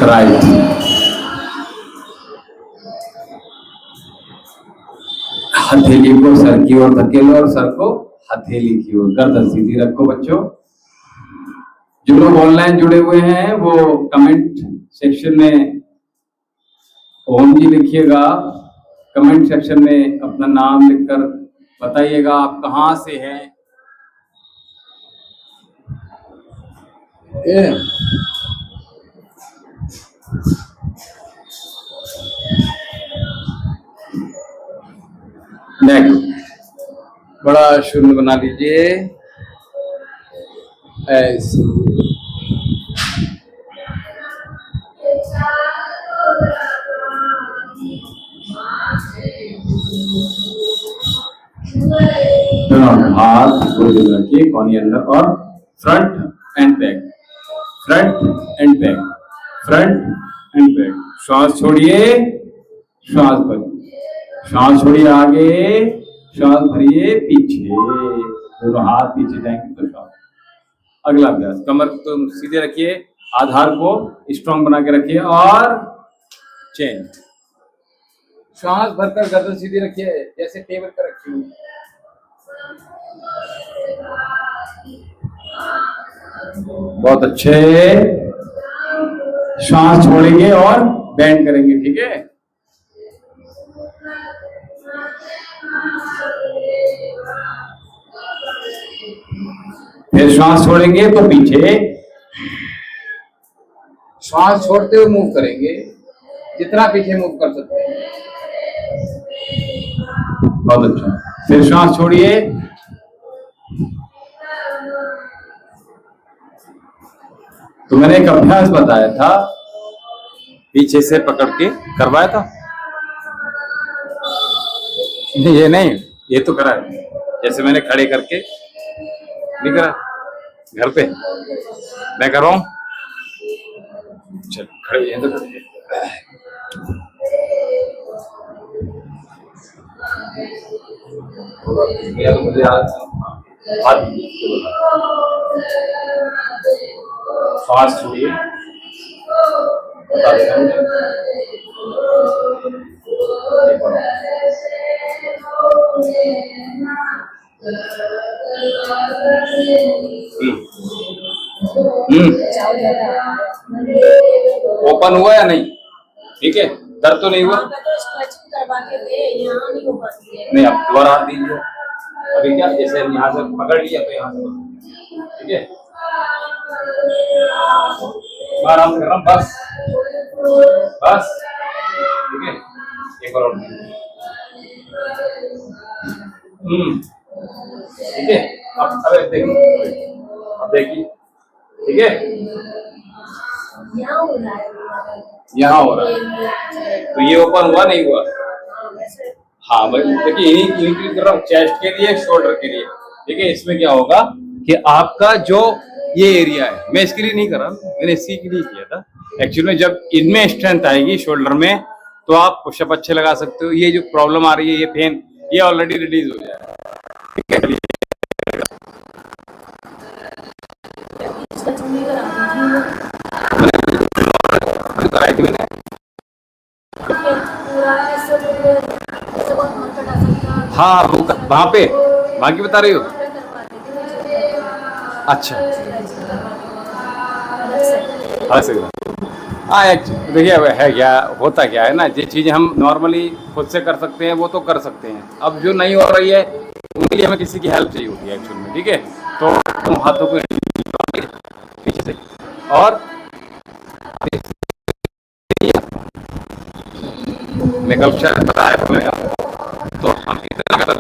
राइट। हथेली को सर की ओर धकेलो और सर को हथेली की ओर, गर्दन सीधी रखो बच्चों। जो लोग ऑनलाइन जुड़े हुए हैं वो कमेंट सेक्शन में ओम जी लिखिएगा, कमेंट सेक्शन में अपना नाम लिखकर बताइएगा आप कहाँ से हैं। नेक्स्ट बड़ा शून्य बना लीजिए ऐसे। हाथ गोले में रखिए, कोहनी अंदर, और front end back, front end back, front end back. श्वास छोड़िए, श्वास भरिए, श्वास छोड़िए आगे, श्वास भरिए पीछे, दोनों हाथ पीछे जाएंगे तो श्वास। अगला अभ्यास, कमर को सीधे रखिए, आधार को स्ट्रॉन्ग बना के रखिए और चेंज। श्वास भरकर गर्दन सीधी रखिए जैसे टेबल पर रखी हुई। बहुत अच्छे। श्वास छोड़ेंगे और बैंड करेंगे, ठीक है। फिर श्वास छोड़ेंगे तो पीछे, श्वास छोड़ते हुए मूव करेंगे, जितना पीछे मूव कर सकते हैं। बहुत अच्छा। फिर श्वास छोड़िए, तो मैंने एक अभ्यास बताया था, पीछे से पकड़ के करवाया था। ये नहीं, ये तो करा है, जैसे मैंने खड़े करके नहीं करा घर पे, मैं कर रहा हूँ। चल खड़े हैं तो खड़े। मुझे श्वास छोड़िए, बता देना मुझे। ओपन हुआ या नहीं? ठीक है, दर्द तो नहीं हुआ? नहीं, अब दोबारा हाथ दीजिए। अभी क्या, जैसे यहाँ से पकड़ लिया तो यहाँ से, ठीक है, आराम से कर रहा हूँ, बस बस, ठीक है। एक और ठीक है। अब देखिए, अब देखिए, ठीक है, यहाँ हो रहा है, तो ये ओपन हुआ नहीं हुआ? हाँ भाई, देखिए इन्हीं कर रहा हूँ, चेस्ट के लिए, शोल्डर के लिए, ठीक है। इसमें क्या होगा कि आपका जो ये एरिया है, मैं इसके लिए नहीं कर रहा, मैंने इसी के लिए किया था एक्चुअली में। जब इनमें स्ट्रेंथ आएगी शोल्डर में तो आप पुशअप अच्छे लगा सकते हो। ये जो प्रॉब्लम आ रही है, ये पेन, ये ऑलरेडी रिलीज हो जाएगा, ठीक है। हाँ, वहाँ पे वहाँ की बता रही हो? अच्छा, हाँ, देखिए है क्या, होता क्या है ना, जो चीज़ें हम नॉर्मली खुद से कर सकते हैं वो तो कर सकते हैं। अब जो नहीं हो रही है उनके लिए हमें किसी की हेल्प चाहिए होती है एक्चुअल में, ठीक है। तो तुम हाथों को पीछे से और मैं कल शायद बताया तो हम इतना कर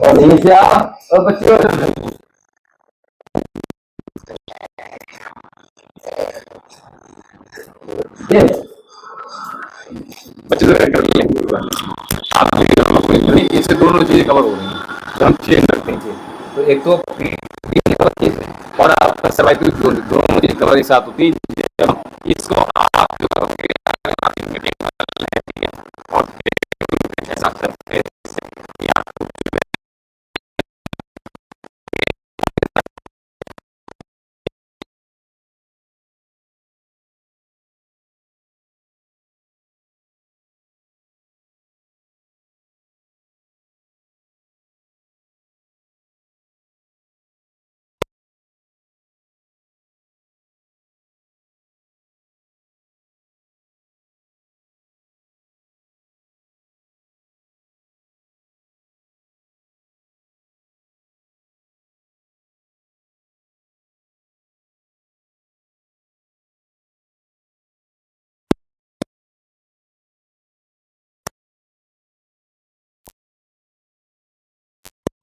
और यहीं से आप बच्चे आप इससे दोनों चीज़ें कवर हो रही हैं, तो हम चेंज करते हैं। तो एक तो और आपका सर्वाइकल दोनों चीज़ कवर एक साथ होती है। इसको आप जो करोगे और ऐसा करते हैं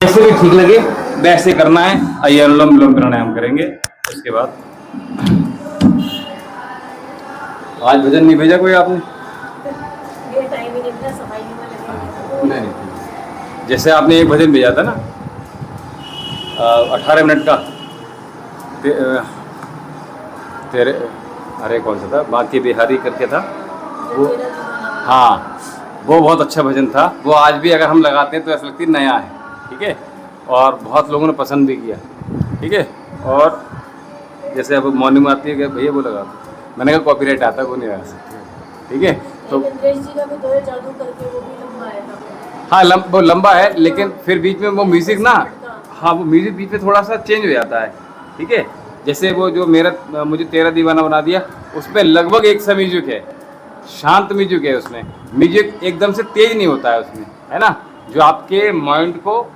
जैसे भी ठीक लगे वैसे करना है। आइए अनुलोम विलोम प्राणायाम करेंगे। उसके बाद आज भजन नहीं भेजा कोई आपने? ये टाइम ही नहीं मिला, सफाई में लगे हुए नहीं, जैसे आपने एक भजन भेजा था ना 18 मिनट का तेरे, अरे कौन सा था, बाकी बिहारी करके था थे। वो। तेरा दीवाना बना। हाँ, वो बहुत अच्छा भजन था। वो आज भी अगर हम लगाते हैं तो ऐसा लगता है नया है। ठीक है, और बहुत लोगों ने पसंद भी किया। ठीक है, और जैसे अब मॉर्निंग में आती है कि भैया वो लगा दो, मैंने कहा कॉपीराइट आता है, वो नहीं लगा सकते। ठीक है, तो एक इंद्रेश जी का भी तो है जादू करके, वो भी लंबा है था। हाँ वो लंबा है, लेकिन फिर बीच में वो म्यूज़िक ना, हाँ वो म्यूज़िक बीच में थोड़ा सा चेंज हो जाता है। ठीक है, जैसे वो जो मेरा मुझे तेरा दीवाना बना दिया, उसमें लगभग एक सा म्यूजिक है, शांत म्यूजिक है उसमें। म्यूजिक एकदम से तेज नहीं होता है उसमें, है ना, जो आपके माइंड को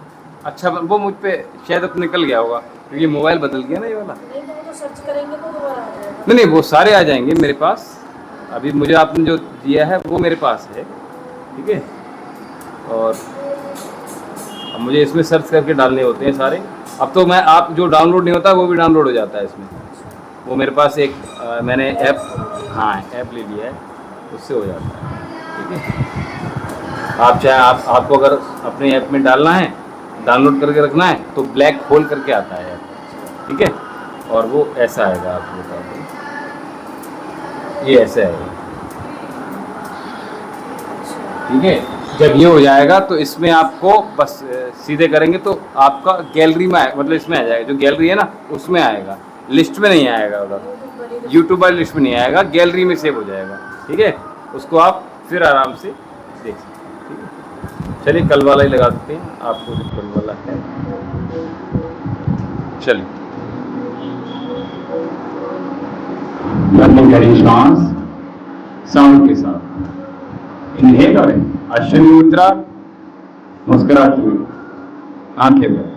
अच्छा वो मुझ पे शायद अब निकल गया होगा क्योंकि मोबाइल बदल गया ना ये वाला। नहीं तो वो तो सर्च करेंगे तो दोबारा आ जाएगा। नहीं वो सारे आ जाएंगे मेरे पास। अभी मुझे आपने जो दिया है वो मेरे पास है। ठीक है, और अब मुझे इसमें सर्च करके डालने होते हैं सारे। अब तो मैं आप जो डाउनलोड नहीं होता वो भी डाउनलोड हो जाता है इसमें। वो मेरे पास एक मैंने ऐप, हाँ ऐप ले लिया है, उससे हो जाता है। ठीक है, आप चाहे आपको अगर अपने ऐप में डालना है, डाउनलोड करके रखना है तो ब्लैक खोल करके आता है ऐप। ठीक है, और वो ऐसा आएगा, आपको बता दूँ ये ऐसे आएगा। ठीक है, जब ये हो जाएगा तो इसमें आपको बस सीधे करेंगे तो आपका गैलरी में मतलब इसमें आ जाएगा, जो गैलरी है ना उसमें आएगा, लिस्ट में नहीं आएगा उधर, यूट्यूब वाली लिस्ट में नहीं आएगा, गैलरी में सेव हो जाएगा। ठीक है, उसको आप फिर आराम से देख सकते हैं। ठीक है, चलिए कल वाला ही लगा देते हैं, आपको जो कल वाला है। चलिए गहरी सांस साउंड के साथ इनहेल करें, अश्विनी मुद्रा, मुस्कुराते हुए आंखें बंद।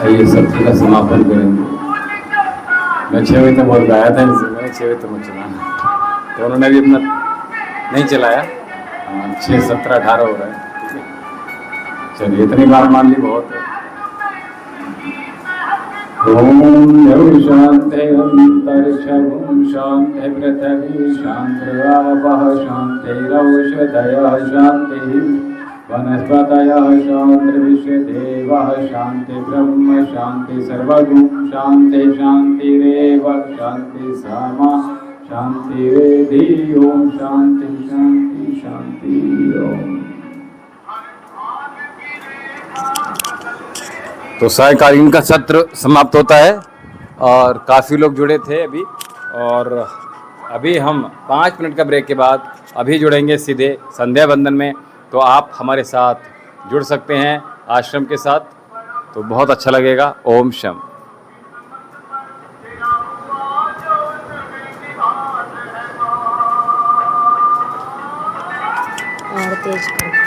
आइए सत्र का समापन करेंगे। मैं 6 बजे तक बोल के आया था इनसे, मैंने 6 बजे तक मत चलाना, तो उन्होंने भी अपना नहीं चलाया। 6, 17, 18 हो रहा है। ठीक है, चलिए इतनी बार मान ली बहुत है। ओम शांति अंतरिक्ष शांति पृथ्वी शांतिरापः शांतिरौषधयः शांति वनस्पतयः शांतिर्विश्वदेवः शांति ब्रह्म शांति सर्वगुण शांति शांतिरेव शांति सामा शांतिरेधि ओम शांति शांति शांति ओम। तो सायकालीन का सत्र समाप्त होता है और काफ़ी लोग जुड़े थे अभी, और अभी हम 5 मिनट का ब्रेक के बाद अभी जुड़ेंगे सीधे संध्या बंदन में। तो आप हमारे साथ जुड़ सकते हैं आश्रम के साथ, तो बहुत अच्छा लगेगा। ओम शम। तेज करके